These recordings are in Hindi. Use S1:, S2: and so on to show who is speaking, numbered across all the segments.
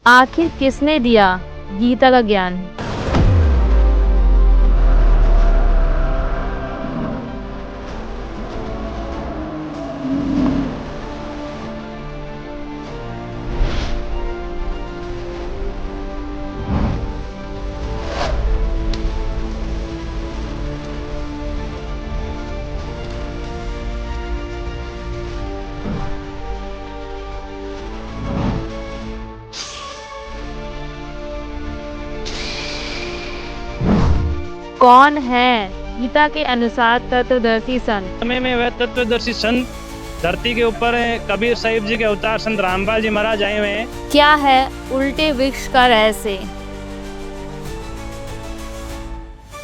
S1: आखिर किसने दिया गीता का ज्ञान? कौन है गीता के अनुसार तत्वदर्शी संत?
S2: समय में वह तत्वदर्शी संत धरती के ऊपर कबीर साहिब जी के अवतार संत रामपाल जी महाराज आए हुए हैं।
S1: क्या है उल्टे वृक्ष का रहस्य?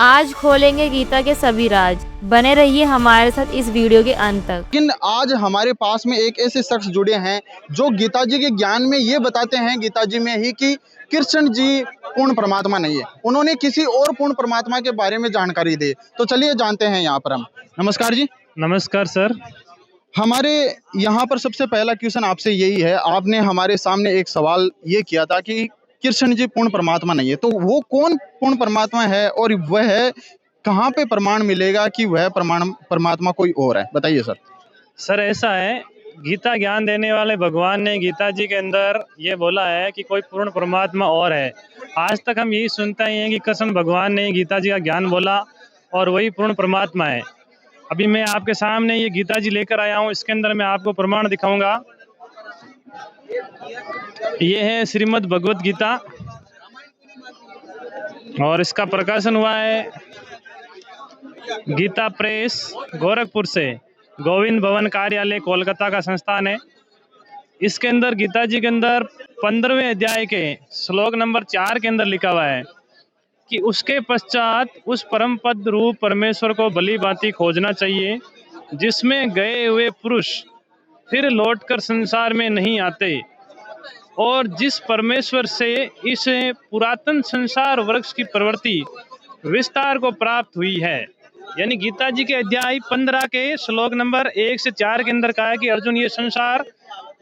S1: आज खोलेंगे गीता के सभी राज। बने रहिए हमारे साथ इस वीडियो के अंत तक।
S3: लेकिन आज हमारे पास में एक ऐसे शख्स जुड़े हैं जो गीता जी के ज्ञान में ये बताते हैं, गीता जी में ही, कि कृष्ण जी पूर्ण परमात्मा नहीं है। उन्होंने किसी और पूर्ण परमात्मा के बारे में जानकारी दी। तो चलिए जानते हैं यहाँ पर हम। नमस्कार जी।
S2: नमस्कार सर।
S3: हमारे यहाँ पर सबसे पहला क्वेश्चन आपसे यही है, आपने हमारे सामने एक सवाल ये किया था कि कृष्ण जी पूर्ण परमात्मा नहीं है, तो वो कौन पूर्ण परमात्मा है और वह कहाँ पे प्रमाण मिलेगा कि वह परमात्मा कोई और है? बताइए सर।
S2: सर ऐसा है, गीता ज्ञान देने वाले भगवान ने गीता जी के अंदर ये बोला है कि कोई पूर्ण परमात्मा और है। आज तक हम यही सुनते हैं कि कृष्ण भगवान ने गीता जी का ज्ञान बोला और वही पूर्ण परमात्मा है। अभी मैं आपके सामने ये गीता जी लेकर आया हूँ, इसके अंदर मैं आपको प्रमाण दिखाऊंगा। ये है श्रीमद् भगवत गीता और इसका प्रकाशन हुआ है गीता प्रेस गोरखपुर से, गोविंद भवन कार्यालय कोलकाता का संस्थान है। इसके अंदर गीता जी के अंदर 15वें अध्याय के श्लोक नंबर 4 के अंदर लिखा हुआ है कि उसके पश्चात उस परम पद रूप परमेश्वर को भली भांति खोजना चाहिए, जिसमें गए हुए पुरुष फिर लौटकर संसार में नहीं आते, और जिस परमेश्वर से इस पुरातन संसार वृक्ष की प्रवृत्ति विस्तार को प्राप्त हुई है। यानी गीता जी के अध्याय 15 के श्लोक नंबर 1 से 4 के अंदर कहा है कि अर्जुन, ये संसार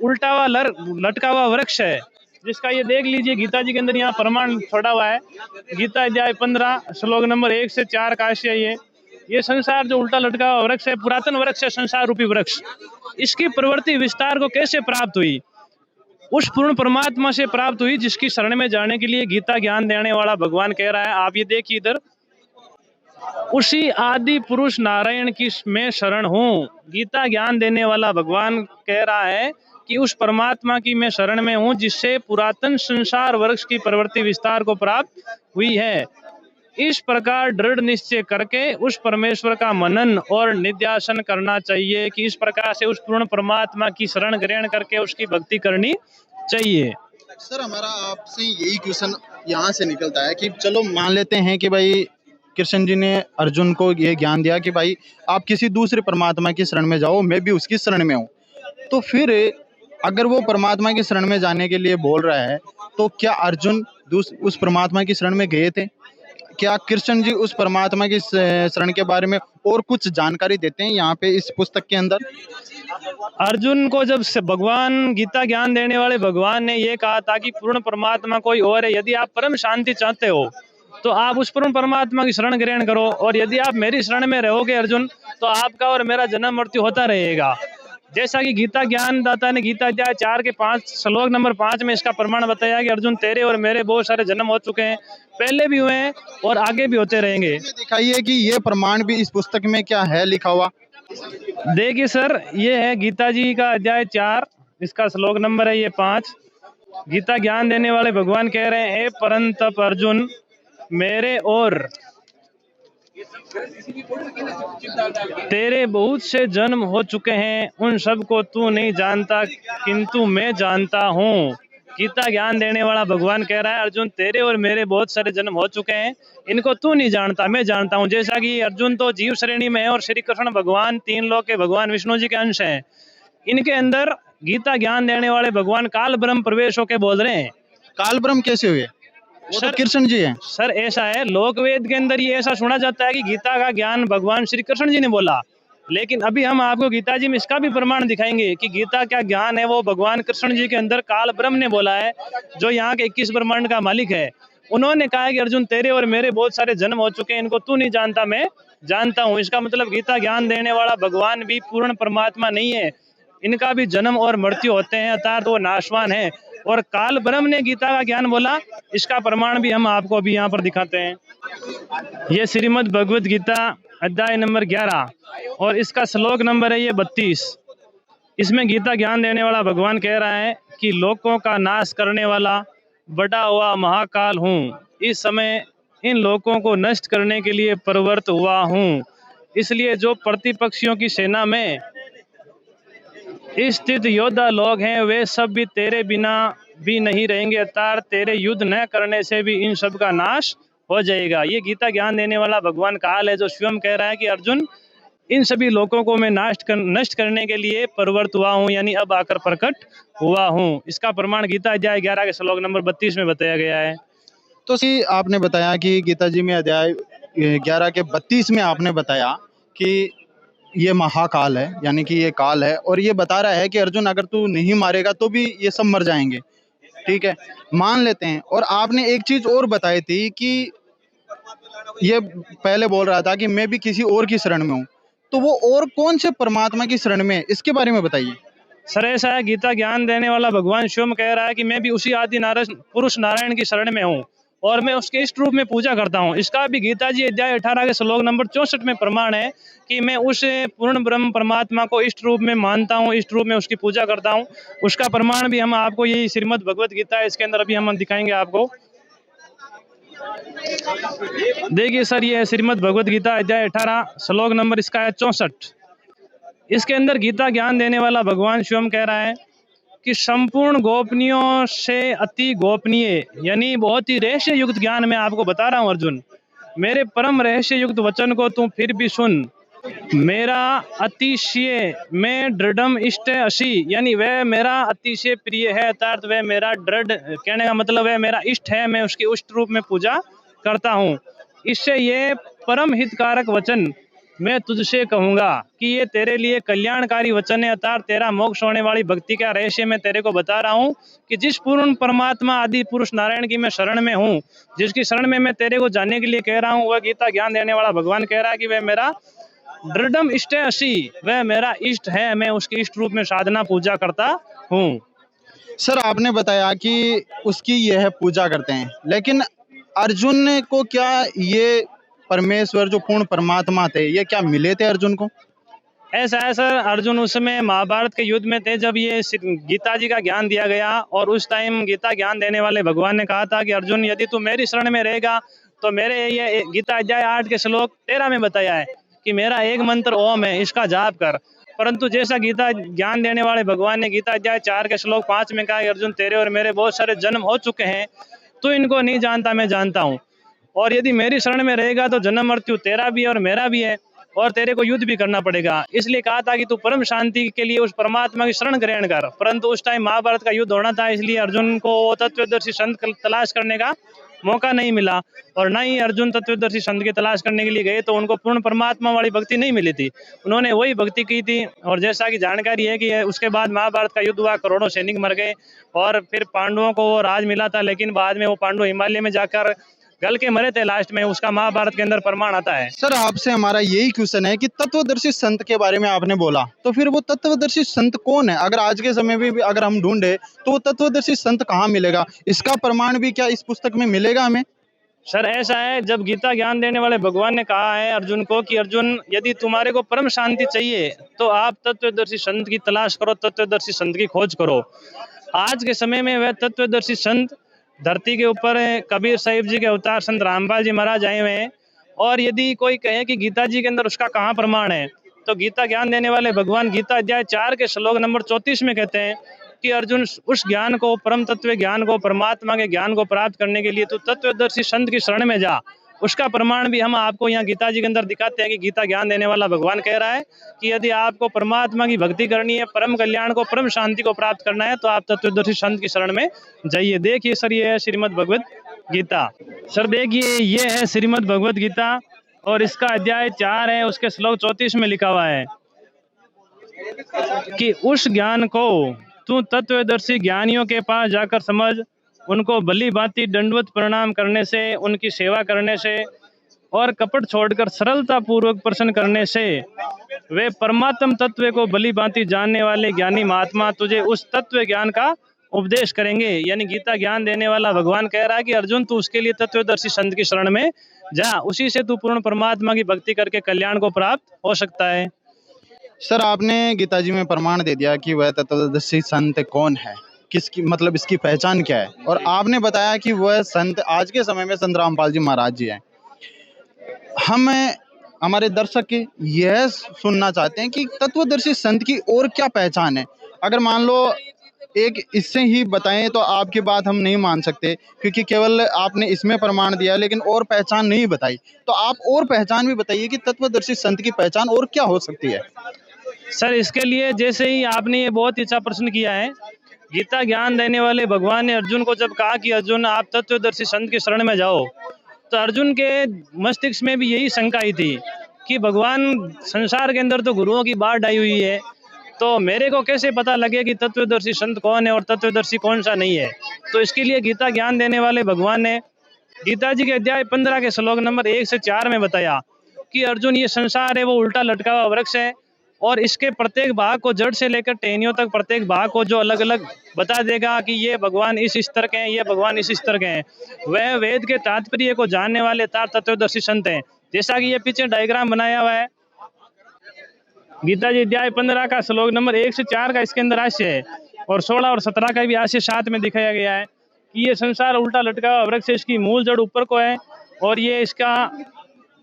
S2: उल्टा हुआ लटका हुआ वृक्ष है, जिसका ये देख लीजिए गीता जी के अंदर यहाँ प्रमाण छोड़ा हुआ है। गीता अध्याय 15 श्लोक नंबर 1 से 4 का आशय ये संसार जो उल्टा लटका हुआ वृक्ष है, पुरातन वृक्ष है, संसार रूपी वृक्ष, इसकी प्रवृत्ति विस्तार को कैसे प्राप्त हुई? उस पूर्ण परमात्मा से प्राप्त हुई, जिसकी शरण में जाने के लिए गीता ज्ञान देने वाला भगवान कह रहा है। आप ये देखिए इधर, उसी आदि पुरुष नारायण की मैं शरण हूँ। गीता ज्ञान देने वाला भगवान कह रहा है कि उस परमात्मा की मैं शरण में हूँ, जिससे पुरातन संसार वृक्ष की प्रवृत्ति विस्तार को प्राप्त हुई है। इस प्रकार दृढ़ निश्चय करके उस परमेश्वर का मनन और निध्यासन करना चाहिए कि इस प्रकार से उस पूर्ण परमात्मा की शरण ग्रहण करके उसकी भक्ति करनी चाहिए।
S3: सर हमारा आपसे यही क्वेश्चन यहाँ से निकलता है कि चलो मान लेते हैं कि भाई कृष्ण जी ने अर्जुन को ये ज्ञान दिया कि भाई आप किसी दूसरे परमात्मा की शरण में जाओ, मैं भी उसकी शरण में हूँ। तो फिर अगर वो परमात्मा की शरण में जाने के लिए बोल रहा है, तो क्या अर्जुन उस परमात्मा की शरण में गए थे? क्या कृष्ण जी उस परमात्मा की शरण के बारे में और कुछ जानकारी देते हैं यहाँ पे इस पुस्तक के अंदर?
S2: अर्जुन को जब से भगवान गीता ज्ञान देने वाले भगवान ने ये कहा था कि पूर्ण परमात्मा कोई और है, यदि आप परम शांति चाहते हो तो आप उस पूर्ण परमात्मा की शरण ग्रहण करो, और यदि आप मेरी शरण में रहोगे अर्जुन, तो आपका और मेरा जन्म मृत्यु होता रहेगा। जैसा कि गीता ज्ञान दाता ने गीता अध्याय 4 के 5 श्लोक नंबर 5 में इसका प्रमाण बताया कि अर्जुन, तेरे और मेरे बहुत सारे जन्म हो चुके हैं, पहले भी हुए हैं और आगे भी होते रहेंगे।
S3: दिखाइए कि ये प्रमाण भी इस पुस्तक में क्या है लिखा हुआ।
S2: देखिए सर, ये है गीता जी का अध्याय 4, इसका श्लोक नंबर है ये 5। गीता ज्ञान देने वाले भगवान कह रहे हैं, हे परंतप अर्जुन, मेरे और तेरे बहुत से जन्म हो चुके हैं, उन सब को तू नहीं जानता, किंतु मैं जानता हूँ। गीता ज्ञान देने वाला भगवान कह रहा है, अर्जुन, तेरे और मेरे बहुत सारे जन्म हो चुके हैं, इनको तू नहीं जानता, मैं जानता हूँ। जैसा कि अर्जुन तो जीव श्रेणी में है और श्री कृष्ण भगवान 3 लोक के भगवान विष्णु जी के अंश हैं। इनके अंदर गीता ज्ञान देने वाले भगवान काल ब्रह्म प्रवेश होके बोल रहे हैं।
S3: काल ब्रह्म कैसे हुए? वो तो कृष्ण जी हैं।
S2: सर ऐसा है, लोक वेद के अंदर ये ऐसा सुना जाता है कि गीता का ज्ञान भगवान श्री कृष्ण जी ने बोला, लेकिन अभी हम आपको गीता जी में इसका भी प्रमाण दिखाएंगे कि गीता क्या ज्ञान है वो भगवान कृष्ण जी के अंदर काल ब्रह्म ने बोला है, जो यहाँ के 21 ब्रह्मांड का मालिक है। उन्होंने कहा है कि अर्जुन तेरे और मेरे बहुत सारे जन्म हो चुके हैं, इनको तू नहीं जानता, मैं जानता हूँ। इसका मतलब गीता ज्ञान देने वाला भगवान भी पूर्ण परमात्मा नहीं है, इनका भी जन्म और मृत्यु होते हैं, अर्थात वो नाशवान है। और काल ब्रह्म ने गीता का ज्ञान बोला, इसका प्रमाण भी हम आपको अभी यहाँ पर दिखाते हैं। ये श्रीमद् भगवत गीता अध्याय नंबर 11 और इसका श्लोक नंबर है ये 32। इसमें गीता ज्ञान देने वाला भगवान कह रहा है कि लोकों का नाश करने वाला बड़ा हुआ महाकाल हूँ, इस समय इन लोकों को नष्ट करने के लिए प्रवृत्त हुआ हूँ। इसलिए जो प्रतिपक्षियों की सेना में स्थित योद्धा लोग हैं वे सब भी तेरे बिना भी नहीं रहेंगे, अर्थात तेरे युद्ध न करने से भी इन सब का नाश हो जाएगा। ये गीता ज्ञान देने वाला भगवान काल है, जो स्वयं कह रहा है कि अर्जुन इन सभी लोगों को मैं नष्ट करने के लिए प्रवृत्त हुआ हूँ, यानी अब आकर प्रकट हुआ हूँ। इसका प्रमाण गीता अध्याय 11 के श्लोक नंबर 32 में बताया गया है।
S3: तो आपने बताया कि गीता जी में अध्याय 11 के 32 में आपने बताया कि ये महाकाल है, यानी कि ये काल है, और ये बता रहा है कि अर्जुन अगर तू नहीं मारेगा तो भी ये सब मर जाएंगे। ठीक है, मान लेते हैं। और आपने एक चीज और बताई थी कि ये पहले बोल रहा था कि मैं भी किसी और की शरण में हूँ, तो वो और कौन से परमात्मा की शरण में है, इसके बारे में बताइए।
S2: सर ऐसा है, गीता ज्ञान देने वाला भगवान स्वयं कह रहा है कि मैं भी उसी आदि पुरुष नारायण की शरण में हूँ और मैं उसके इष्ट रूप में पूजा करता हूँ। इसका भी गीता जी अध्याय 18 के श्लोक नंबर 64 में प्रमाण है कि मैं उस पूर्ण ब्रह्म परमात्मा को इष्ट रूप में मानता हूँ, इष्ट रूप में उसकी पूजा करता हूँ। उसका प्रमाण भी हम आपको यही श्रीमद् भगवत गीता है, इसके अंदर अभी हम दिखाएंगे आपको। देखिए सर, ये है श्रीमद् भगवत गीता अध्याय 18 श्लोक नंबर इसका है 64। इसके अंदर गीता ज्ञान देने वाला भगवान स्वयं कह रहा है कि संपूर्ण गोपनीयों से अति गोपनीय, यानी बहुत ही रहस्य युक्त ज्ञान मैं आपको बता रहा हूँ अर्जुन। मेरे परम रहस्य युक्त वचन को तू फिर भी सुन। मेरा अतिशय मैं दृढ़म इष्ट असी, यानी वह मेरा अतिशय प्रिय है, अर्थात वह मेरा दृढ़, कहने का मतलब वह मेरा इष्ट है, मैं उसकी इष्ट रूप में पूजा करता हूँ। इससे ये परम हितकारक वचन मैं तुझसे कहूँगा कि ये तेरे लिए कल्याणकारी वचन है, अर्थात तेरा मोक्ष होने वाली भक्ति का रहस्य मैं तेरे को बता रहा हूँ कि जिस पूर्ण परमात्मा आदि पुरुष नारायण की मैं शरण में हूँ, जिसकी शरण में मैं तेरे को जानने के लिए कह रहा हूँ, वह गीता ज्ञान देने वाला भगवान कह रहा है कि वह मेरा दृढ़म इष्ट असी, वह मेरा इष्ट है, मैं उसके इष्ट रूप में साधना पूजा करता हूँ।
S3: सर आपने बताया कि उसकी यह पूजा करते हैं, लेकिन अर्जुन को क्या ये परमेश्वर जो पूर्ण परमात्मा थे, ये क्या मिले थे अर्जुन को?
S2: ऐसा है सर, अर्जुन उस समय महाभारत के युद्ध में थे जब ये गीता जी का ज्ञान दिया गया, और उस टाइम गीता ज्ञान देने वाले भगवान ने कहा था कि अर्जुन यदि तू मेरी शरण में रहेगा तो मेरे ये गीता अध्याय 8 के श्लोक 13 में बताया है कि मेरा एक मंत्र ओम है, इसका जाप कर। परंतु जैसा गीता ज्ञान देने वाले भगवान ने गीता अध्याय 4 के श्लोक 5 में कहा कि अर्जुन तेरे और मेरे बहुत सारे जन्म हो चुके हैं, तू इनको नहीं जानता, मैं जानता हूँ, और यदि मेरी शरण में रहेगा तो जन्म मृत्यु तेरा भी और मेरा भी है, और तेरे को युद्ध भी करना पड़ेगा। इसलिए कहा था कि तू परम शांति के लिए उस परमात्मा की शरण ग्रहण कर। परंतु उस टाइम महाभारत का युद्ध होना था, इसलिए अर्जुन को तत्वदर्शी संत तलाश करने का मौका नहीं मिला, और न ही अर्जुन तत्वदर्शी संत की तलाश करने के लिए गए तो उनको पूर्ण परमात्मा वाली भक्ति नहीं मिली थी, उन्होंने वही भक्ति की थी। और जैसा कि जानकारी है कि उसके बाद महाभारत का युद्ध हुआ, करोड़ों सैनिक मर गए, और फिर पांडवों को वो राज मिला था, लेकिन बाद में वो पांडव हिमालय में जाकर गल के मरे थे लास्ट में, उसका महाभारत के अंदर प्रमाण आता है।
S3: सर आपसे हमारा यही क्वेश्चन है कि तत्वदर्शी संत के बारे में आपने बोला, तो फिर वो तत्वदर्शी संत कौन है? अगर आज के समय में भी अगर हम ढूंढे तो वो तत्वदर्शी संत कहाँ मिलेगा? इसका प्रमाण भी क्या इस पुस्तक में मिलेगा हमें?
S2: सर ऐसा है, जब गीता ज्ञान देने वाले भगवान ने कहा है अर्जुन को कि अर्जुन यदि तुम्हारे को परम शांति चाहिए तो आप तत्वदर्शी संत की तलाश करो, तत्वदर्शी संत की खोज करो। आज के समय में वह तत्वदर्शी संत धरती के ऊपर कबीर साहिब जी के अवतार संत रामपाल जी महाराज आए हुए हैं, और यदि कोई कहे कि गीता जी के अंदर उसका कहाँ प्रमाण है, तो गीता ज्ञान देने वाले भगवान गीता अध्याय 4 के श्लोक नंबर 34 में कहते हैं कि अर्जुन उस ज्ञान को, परम तत्व ज्ञान को, परमात्मा के ज्ञान को प्राप्त करने के लिए तो तत्वदर्शी संत की शरण में जा। उसका प्रमाण भी हम आपको यहाँ गीता जी के अंदर दिखाते हैं कि गीता ज्ञान देने वाला भगवान कह रहा है कि यदि आपको परमात्मा की भक्ति करनी है, परम कल्याण को, परम शांति को प्राप्त करना है, तो आप तत्वदर्शी संत की शरण में जाइए। देखिए सर, ये है श्रीमद् भगवत गीता। सर देखिए, ये है श्रीमद् भगवत गीता, और इसका अध्याय 4 है, उसके श्लोक 34 में लिखा हुआ है कि उस ज्ञान को तू तत्वदर्शी ज्ञानियों के पास जाकर समझ, उनको भली भांति दंडवत प्रणाम करने से, उनकी सेवा करने से और कपट छोड़कर सरलता पूर्वक प्रश्न करने से वे परमात्म तत्व को भली भांति जानने वाले ज्ञानी महात्मा तुझे उस तत्व ज्ञान का उपदेश करेंगे। यानी गीता ज्ञान देने वाला भगवान कह रहा है कि अर्जुन तू उसके लिए तत्वदर्शी संत की शरण में जा, उसी से तू पूर्ण परमात्मा की भक्ति करके कल्याण को प्राप्त हो सकता है।
S3: सर आपने गीता जी में प्रमाण दे दिया कि वह तत्वदर्शी संत कौन है, किसकी मतलब इसकी पहचान क्या है, और आपने बताया कि वह संत आज के समय में संत रामपाल जी महाराज जी हैं। हम हमारे दर्शक यह सुनना चाहते हैं कि तत्वदर्शी संत की और क्या पहचान है। अगर मान लो एक इससे ही बताएं तो आपकी बात हम नहीं मान सकते, क्योंकि केवल आपने इसमें प्रमाण दिया लेकिन और पहचान नहीं बताई। तो आप और पहचान भी बताइए कि तत्वदर्शी संत की पहचान और क्या हो सकती है।
S2: सर इसके लिए जैसे ही आपने ये बहुत अच्छा प्रश्न किया है, गीता ज्ञान देने वाले भगवान ने अर्जुन को जब कहा कि अर्जुन आप तत्वदर्शी संत की शरण में जाओ, तो अर्जुन के मस्तिष्क में भी यही शंका ही थी कि भगवान संसार के अंदर तो गुरुओं की बाढ़ आई हुई है, तो मेरे को कैसे पता लगे कि तत्वदर्शी संत कौन है और तत्वदर्शी कौन सा नहीं है। तो इसके लिए गीता ज्ञान देने वाले भगवान ने गीता जी के अध्याय 15 के श्लोक नंबर 1 से 4 में बताया कि अर्जुन ये संसार है वो उल्टा लटका हुआ वृक्ष है, और इसके प्रत्येक भाग को जड़ से लेकर टहनियों तक प्रत्येक भाग को जो अलग अलग बता देगा कि ये भगवान इस स्तर के हैं, ये भगवान इस स्तर के हैं, वह वेद के तात्पर्य को जानने वाले तत्वदर्शी संत हैं। जैसा कि ये पीछे डायग्राम बनाया हुआ है, गीता जी अध्याय 15 का श्लोक नंबर 1 से 4 का इसके अंदर आशय है, और 16 और 17 का भी आशय साथ में दिखाया गया है कि ये संसार उल्टा लटका हुआ वृक्ष है, इसकी मूल जड़ ऊपर को है और ये इसका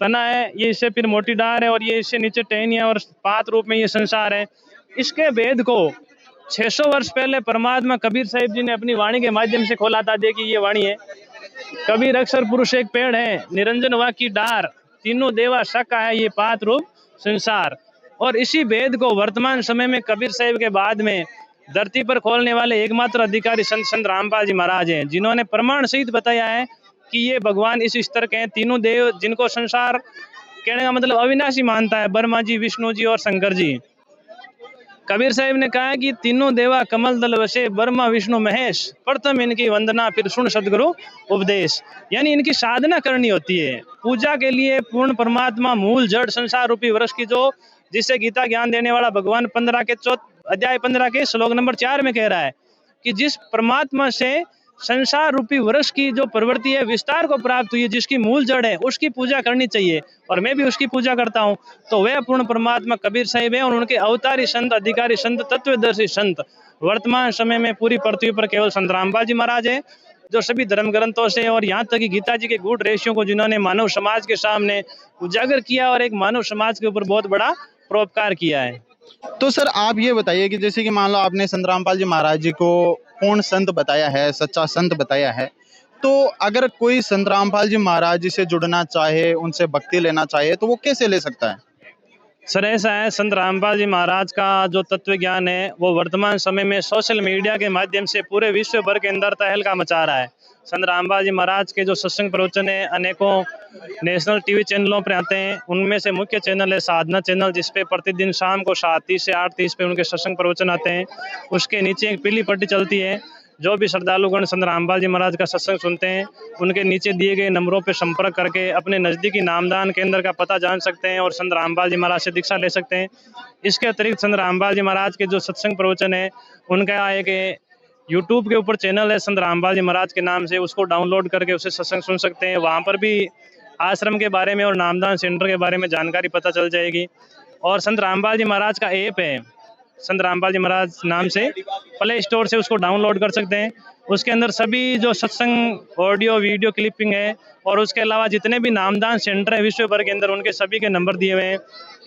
S2: तना है, ये इससे फिर मोटी डार है और ये इससे नीचे टहनियाँ और पात रूप में ये संसार है। इसके भेद को 600 वर्ष पहले परमात्मा कबीर साहिब जी ने अपनी वाणी के माध्यम से खोला था। देखिए ये वाणी है, कबीर अक्षर पुरुष एक पेड़ है, निरंजन वा की डार, तीनों देवा शका है ये पात रूप संसार। और इसी भेद को वर्तमान समय में कबीर साहिब के बाद में धरती पर खोलने वाले एकमात्र अधिकारी संत रामपाल जी महाराज हैं, जिन्होंने प्रमाण सहित बताया है कि ये भगवान इस स्तर के हैं। तीनों देव जिनको संसार कहने का मतलब अविनाशी मानता है, ब्रह्मा जी, विष्णु जी और शंकर जी। कबीर साहिब ने कहा है कि तीनों देवा कमल दल वसे, ब्रह्मा विष्णु महेश, प्रथम इनकी वंदना फिर सुन सदगुरु उपदेश। यानी इनकी साधना करनी होती है पूजा के लिए पूर्ण परमात्मा मूल जड़ संसार रूपी वृक्ष की, जो जिसे गीता ज्ञान देने वाला भगवान अध्याय 15 के श्लोक नंबर 4 में कह रहा है कि जिस परमात्मा से संसार रूपी वृक्ष की जो प्रवृत्ति है विस्तार को प्राप्त हुई है, जिसकी मूल जड़ है, उसकी पूजा करनी चाहिए और मैं भी उसकी पूजा करता हूँ। तो वह पूर्ण परमात्मा कबीर साहिब है और उनके अवतारी संत, अधिकारी संत, तत्वदर्शी संत वर्तमान समय में पूरी पृथ्वी पर केवल संत रामपाल जी महाराज है, जो सभी धर्म ग्रंथों से और यहाँ तक कि गीता जी के गूढ़ रहस्यों को जिन्होंने मानव समाज के सामने उजागर किया और एक मानव समाज के ऊपर बहुत बड़ा परोपकार किया है।
S3: तो सर आप ये बताइए कि जैसे कि मान लो आपने संत रामपाल जी महाराज जी को पूर्ण संत बताया है, सच्चा संत बताया है, तो अगर कोई संत रामपाल जी महाराज जी से जुड़ना चाहे, उनसे भक्ति लेना चाहे, तो वो कैसे ले सकता है?
S2: सर ऐसा है, संत रामपाल जी महाराज का जो तत्व ज्ञान है वो वर्तमान समय में सोशल मीडिया के माध्यम से पूरे विश्व भर के अंदर तहलका मचा रहा है। संत रामपाल जी महाराज के जो सत्संग प्रवचन है अनेकों नेशनल टीवी चैनलों पर आते हैं। उनमें से मुख्य चैनल है साधना चैनल, जिसपे प्रतिदिन शाम को 7:30 से 8:30 पे उनके सत्संग प्रवचन आते हैं। उसके नीचे एक पीली पट्टी चलती है, जो भी श्रद्धालुगण संत रामपाल जी महाराज का सत्संग सुनते हैं उनके नीचे दिए गए नंबरों पर संपर्क करके अपने नज़दीकी नामदान केंद्र का पता जान सकते हैं और संत रामपाल जी महाराज से दीक्षा ले सकते हैं। इसके अतिरिक्त संत रामपाल जी महाराज के जो सत्संग प्रवचन है उनका एक यूट्यूब के ऊपर चैनल है संत रामपाल जी महाराज के नाम से, उसको डाउनलोड करके उसे सत्संग सुन सकते हैं। वहाँ पर भी आश्रम के बारे में और नामदान सेंटर के बारे में जानकारी पता चल जाएगी। और संत रामपाल जी महाराज का ऐप है, संत रामपाल जी महाराज नाम से, प्ले स्टोर से उसको डाउनलोड कर सकते हैं। उसके अंदर सभी जो सत्संग ऑडियो वीडियो क्लिपिंग है और उसके अलावा जितने भी नामदान सेंटर है विश्व भर के अंदर उनके सभी के नंबर दिए हुए हैं।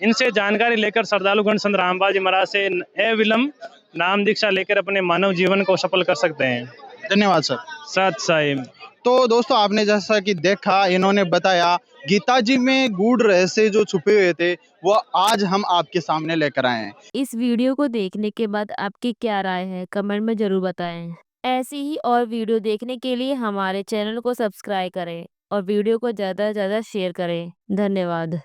S2: इनसे जानकारी लेकर श्रद्धालुगण संत रामपाल जी महाराज से अविलंब नाम दीक्षा लेकर अपने मानव जीवन को सफल कर सकते हैं।
S3: धन्यवाद सर।
S2: सत साहिब।
S3: तो दोस्तों आपने जैसा कि देखा, इन्होंने बताया गीता जी में गूढ़ रहस्य जो छुपे हुए थे वो आज हम आपके सामने लेकर आए हैं।
S1: इस वीडियो को देखने के बाद आपकी क्या राय है कमेंट में जरूर बताएं। ऐसी ही और वीडियो देखने के लिए हमारे चैनल को सब्सक्राइब करें और वीडियो को ज़्यादा से ज़्यादा शेयर करें। धन्यवाद।